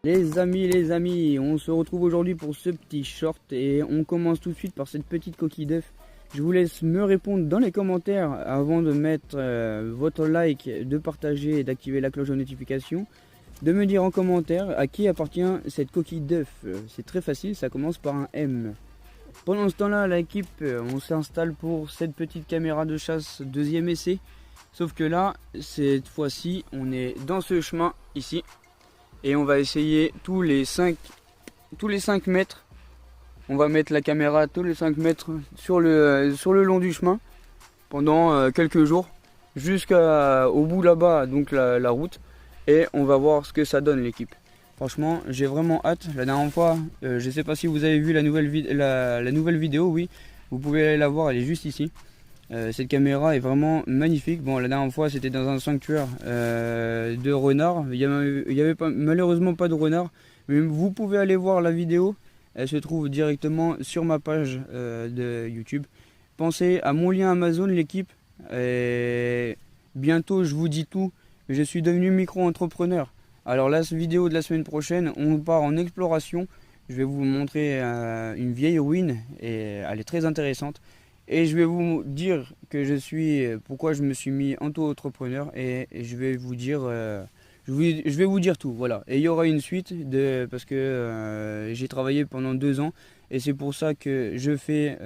Les amis, on se retrouve aujourd'hui pour ce petit short et on commence tout de suite par cette petite coquille d'œuf. Je vous laisse me répondre dans les commentaires avant de mettre votre like, de partager et d'activer la cloche de notification. De me dire en commentaire à qui appartient cette coquille d'œuf. C'est très facile, ça commence par un M. Pendant ce temps-là, l'équipe, on s'installe pour cette petite caméra de chasse deuxième essai. Sauf que là, cette fois-ci, on est dans ce chemin ici. Et on va essayer tous les 5 mètres. On va mettre la caméra tous les 5 mètres sur le long du chemin pendant quelques jours jusqu'au bout là-bas, donc la route. Et on va voir ce que ça donne l'équipe. Franchement, j'ai vraiment hâte. La dernière fois, je ne sais pas si vous avez vu la nouvelle vidéo, oui. Vous pouvez aller la voir, elle est juste ici. Cette caméra est vraiment magnifique. Bon, la dernière fois c'était dans un sanctuaire de renards. Il y avait malheureusement pas de renards, mais vous pouvez aller voir la vidéo. Elle se trouve directement sur ma page de YouTube. Pensez à mon lien Amazon, l'équipe. Et bientôt je vous dis tout. Je suis devenu micro-entrepreneur. Alors la vidéo de la semaine prochaine, on part en exploration. Je vais vous montrer une vieille ruine et elle est très intéressante. Et je vais vous dire pourquoi je me suis mis auto-entrepreneur et je vais vous dire, je vais vous dire tout, voilà. Et il y aura une suite parce que j'ai travaillé pendant 2 ans et c'est pour ça que je fais,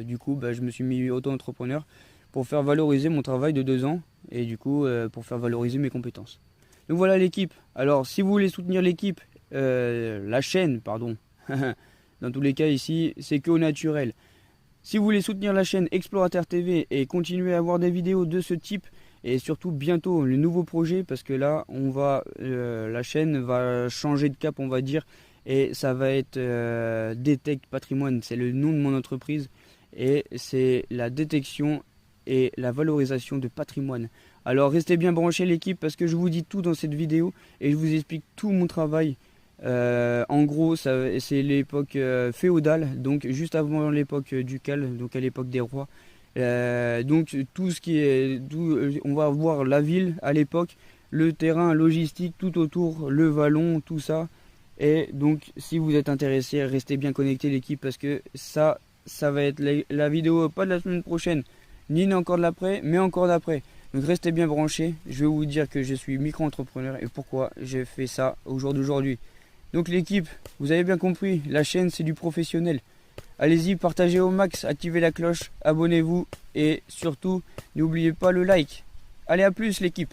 du coup, je me suis mis auto-entrepreneur pour faire valoriser mon travail de 2 ans et du coup pour faire valoriser mes compétences. Donc voilà l'équipe. Alors si vous voulez soutenir l'équipe, la chaîne, pardon, dans tous les cas ici, c'est que au naturel. Si vous voulez soutenir la chaîne Explorateur TV et continuer à avoir des vidéos de ce type et surtout bientôt le nouveau projet parce que là la chaîne va changer de cap on va dire et ça va être Detect Patrimoine, c'est le nom de mon entreprise et c'est la détection et la valorisation de patrimoine. Alors restez bien branchés l'équipe parce que je vous dis tout dans cette vidéo et je vous explique tout mon travail. En gros, c'est l'époque féodale, donc juste avant l'époque ducale, donc à l'époque des rois. Donc tout ce qui est, on va voir la ville à l'époque, le terrain logistique tout autour, le vallon, tout ça. Et donc si vous êtes intéressé, restez bien connectés l'équipe parce que ça va être la vidéo pas de la semaine prochaine, ni encore de l'après, mais encore d'après. Donc restez bien branchés. Je vais vous dire que je suis micro-entrepreneur et pourquoi j'ai fait ça au jour d'aujourd'hui. Donc l'équipe, vous avez bien compris, la chaîne c'est du professionnel. Allez-y, partagez au max, activez la cloche, abonnez-vous et surtout, n'oubliez pas le like. Allez, à plus l'équipe.